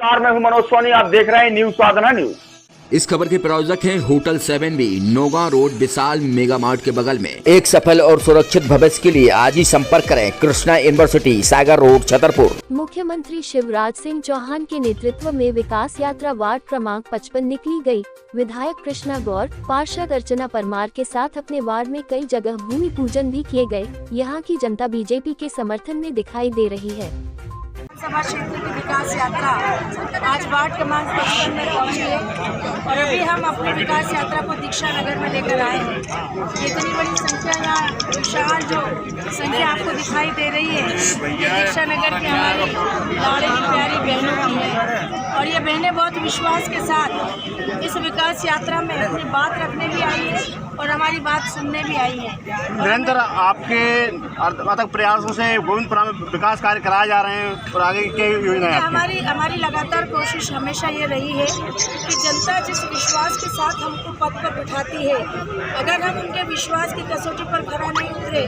नमस्कार, मैं हूं मनोज सोनी। आप देख रहे हैं न्यूज साधना न्यूज। इस खबर के प्रायोजक हैं hotel 7B, नोगा road, Vishal mega mart के बगल में। एक सफल और सुरक्षित भविष्य के लिए आज ही संपर्क करें कृष्णा यूनिवर्सिटी, सागर रोड, छतरपुर। मुख्यमंत्री शिवराज सिंह चौहान के नेतृत्व में विकास यात्रा वार्ड क्रमांक 55 निकली गई। विधायक कृष्णा गौर, पार्षद अर्चना परमार के साथ अपने वार्ड में कई जगह भूमि पूजन भी किए गए। यहाँ की जनता बीजेपी के समर्थन में दिखाई दे रही है। सभा क्षेत्र की विकास यात्रा आज वार्ड क्रमांक 55 में पहुंची है और अभी हम अपनी विकास यात्रा को दीक्षा नगर में लेकर आए हैं। इतनी बड़ी संख्या, यहाँ विशाल जो संख्या आपको दिखाई दे रही है, ये दीक्षा नगर की हमारी लाड़े की प्यारी बहनों की है और ये बहनें बहुत विश्वास के साथ इस विकास यात्रा में अपनी बात रखने भी आई है और हमारी बात सुनने भी आई है। निरंतर आपके अथक प्रयासों से गोविंदपुरा में विकास कार्य कराए जा रहे हैं और आगे क्या योजना है? हमारी लगातार कोशिश हमेशा ये रही है कि जनता जिस विश्वास के साथ हमको पद पर बिठाती है, अगर हम उनके विश्वास की कसौटी पर खरा नहीं उतरे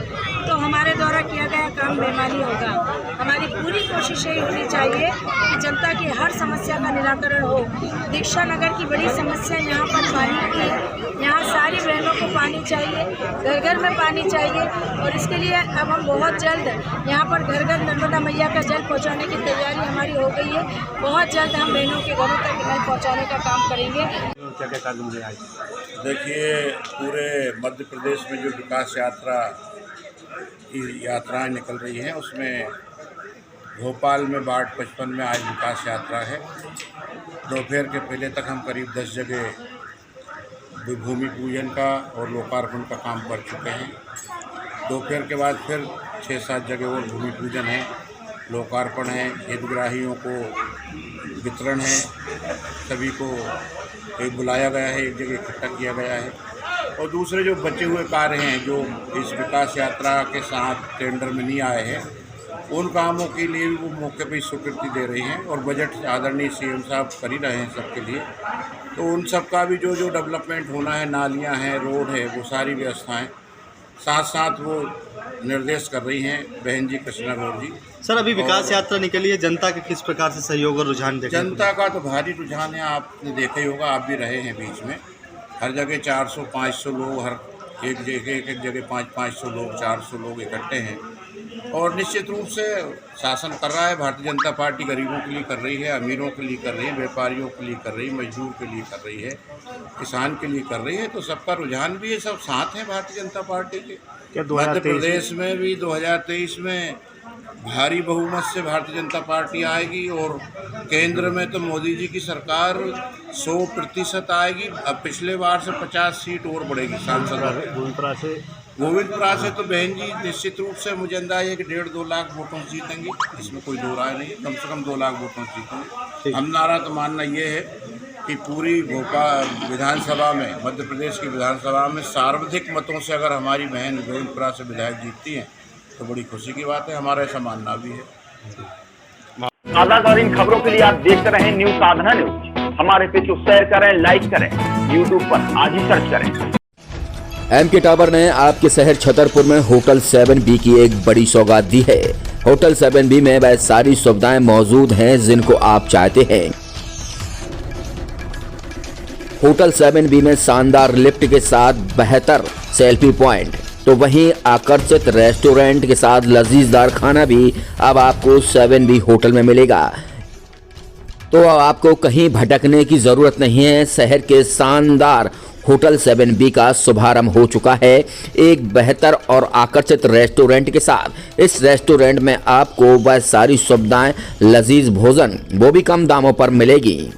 तो हमारे द्वारा किया गया काम बेमानी होगा। हमारी पूरी कोशिश यही होनी चाहिए कि जनता की हर समस्या का निराकरण हो। दीक्षा नगर की बड़ी समस्या यहाँ पर पानी की है। यहाँ सारी बहनों को पानी चाहिए, घर घर में पानी चाहिए और इसके लिए अब हम बहुत जल्द यहाँ पर घर घर नर्मदा मैया का जल पहुँचाने की तैयारी हमारी हो गई है। बहुत जल्द हम बहनों के घरों तक जल पहुँचाने का काम करेंगे। क्या क्या कार्य आए? देखिए, पूरे मध्य प्रदेश में जो विकास यात्रा की यात्राएं निकल रही हैं, उसमें भोपाल में वार्ड 55 में आज विकास यात्रा है। दोपहर के पहले तक हम करीब 10 जगह भूमि पूजन का और लोकार्पण का काम कर चुके हैं। दोपहर के बाद फिर 6-7 जगह और भूमि पूजन है, लोकार्पण है, हितग्राहियों को वितरण है, सभी को एक बुलाया गया है, एक जगह इकट्ठा किया गया है। और दूसरे जो बचे हुए कार्य हैं जो इस विकास यात्रा के साथ टेंडर में नहीं आए हैं, उन कामों के लिए भी वो मौके पर स्वीकृति दे रही हैं और बजट आदरणीय सीएम साहब कर ही रहे हैं सबके लिए। तो उन सब का भी जो डेवलपमेंट होना है, नालियां हैं, रोड है, वो सारी व्यवस्थाएं साथ साथ वो निर्देश कर रही हैं बहन जी कृष्णा गौर जी। सर, अभी विकास यात्रा निकली है, जनता के किस प्रकार से सहयोग और रुझान देखा? जनता का तो भारी रुझान है, आपने देखा ही होगा, आप भी रहे हैं बीच में। हर जगह 400-500 लोग, हर एक जगह 500 लोग, 400 लोग इकट्ठे हैं और निश्चित रूप से शासन कर रहा है। भारतीय जनता पार्टी गरीबों के लिए कर रही है, अमीरों के लिए कर रही है, व्यापारियों के लिए कर रही है, मजदूर के लिए कर रही है, किसान के लिए कर रही है। तो सबका रुझान भी है, सब साथ हैं भारतीय जनता पार्टी के। मध्य प्रदेश में भी 2023 में भारी बहुमत से भारतीय जनता पार्टी आएगी और केंद्र में तो मोदी जी की सरकार 100% आएगी। अब पिछले बार से 50 सीट और बढ़ेगी सांसद। गोविंदपुरा से तो बहन जी निश्चित रूप से मुझे अंदाजा है कि 1.5-2 लाख वोटों से जीतेंगी, इसमें कोई दो राय नहीं है। कम से कम 2 लाख वोटों से जीतेंगे। हमारा तो मानना ये है कि पूरी भोपाल विधानसभा में, मध्य प्रदेश की विधानसभा में सर्वाधिक मतों से अगर हमारी बहन गोविंदपुरा से विधायक जीतती हैं तो बड़ी खुशी की बात है। हमारा ऐसा मानना भी है। ताज़ा खबरों के लिए आप देखते रहें न्यूज साधना न्यूज। हमारे पेज को शेयर करें, लाइक करें, यूट्यूब पर आज ही सर्च करें। एमके टावर ने आपके शहर छतरपुर में होटल 7B की एक बड़ी सौगात दी है। होटल 7B में वह सारी सुविधाएं मौजूद हैं जिनको आप चाहते हैं। होटल 7B में शानदार लिफ्ट के साथ बेहतर सेल्फी पॉइंट, तो वहीं आकर्षित रेस्टोरेंट के साथ लजीजदार खाना भी अब आपको 7B होटल में मिलेगा। तो अब आपको कहीं भटकने की जरूरत नहीं है। शहर के शानदार होटल 7B का शुभारंभ हो चुका है एक बेहतर और आकर्षित रेस्टोरेंट के साथ। इस रेस्टोरेंट में आपको वह सारी सुविधाएं, लजीज भोजन, वो भी कम दामों पर मिलेगी।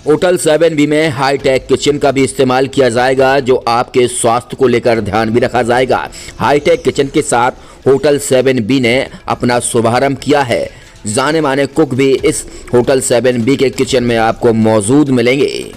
होटल 7B में हाईटेक किचन का भी इस्तेमाल किया जाएगा, जो आपके स्वास्थ्य को लेकर ध्यान भी रखा जाएगा। हाईटेक किचन के साथ होटल 7B ने अपना शुभारंभ किया है। जाने माने कुक भी इस होटल 7B के किचन में आपको मौजूद मिलेंगे।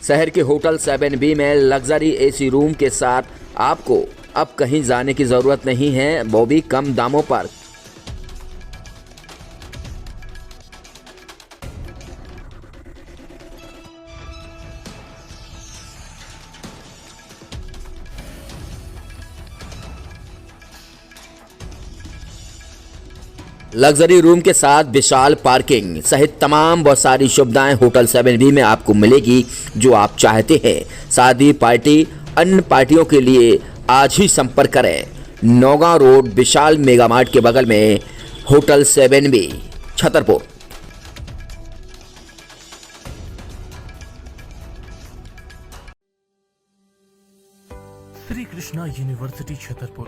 शहर के होटल 7B में लग्जरी एसी रूम के साथ आपको अब कहीं जाने की जरूरत नहीं है, वो भी कम दामों पर। लग्जरी रूम के साथ विशाल पार्किंग सहित तमाम बहुत सारी सुविधाएं होटल 7B में आपको मिलेगी जो आप चाहते हैं। शादी पार्टी अन्य पार्टियों के लिए आज ही संपर्क करें। Naugaon road Vishal mega mart के बगल में hotel 7B Chhatarpur. Shri Krishna university Chhatarpur,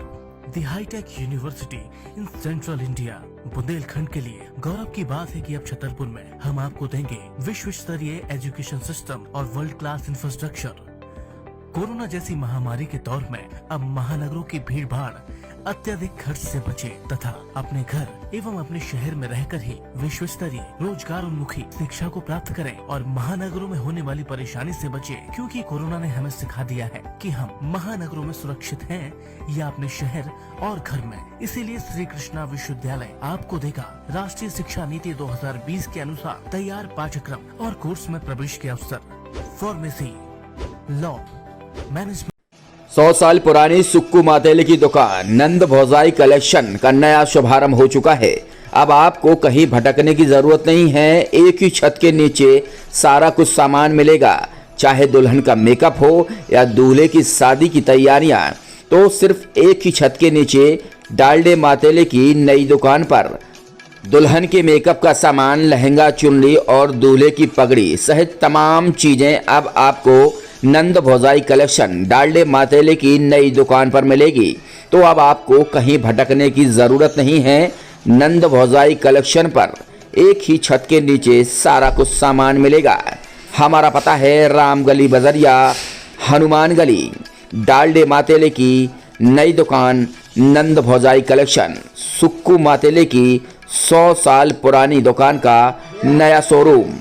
the hi tech university in central India. Bundelkhand के लिए गौरव की बात है कि अब छतरपुर में हम आपको देंगे विश्व स्तरीय एजुकेशन सिस्टम और वर्ल्ड क्लास इंफ्रास्ट्रक्चर। कोरोना जैसी महामारी के दौर में अब महानगरों की भीड़ भाड़ अत्यधिक खर्च से बचे तथा अपने घर एवं अपने शहर में रहकर ही विश्व स्तरीय रोजगार उन्मुखी शिक्षा को प्राप्त करें और महानगरों में होने वाली परेशानी से बचे, क्योंकि कोरोना ने हमें सिखा दिया है कि हम महानगरों में सुरक्षित हैं या अपने शहर और घर में। इसीलिए श्री कृष्णा विश्वविद्यालय आपको देगा राष्ट्रीय शिक्षा नीति 2020 के अनुसार तैयार पाठ्यक्रम और कोर्स में प्रवेश के अवसर। Pharmacy, law, management. 100 साल पुरानी सुक्कू मातेले की दुकान नंद भौजाई कलेक्शन का नया शुभारंभ हो चुका है। अब आपको कहीं भटकने की जरूरत नहीं है, एक ही छत के नीचे सारा कुछ सामान मिलेगा। चाहे दुल्हन का मेकअप हो या दूल्हे की शादी की तैयारियां, तो सिर्फ एक ही छत के नीचे डालडे मातेले की नई दुकान पर दुल्हन के मेकअप का सामान, लहंगा, चुनरी और दूल्हे की पगड़ी सहित तमाम चीजें अब आपको नंद भौजाई कलेक्शन डालडे मातेले की नई दुकान पर मिलेगी। तो अब आपको कहीं भटकने की जरूरत नहीं है। नंद भौजाई कलेक्शन पर एक ही छत के नीचे सारा कुछ सामान मिलेगा। हमारा पता है राम गली बजरिया, हनुमान गली। डालडे मातेले की नई दुकान नंद भौजाई कलेक्शन, सुक्कू मातेले की 100 साल पुरानी दुकान का नया शोरूम।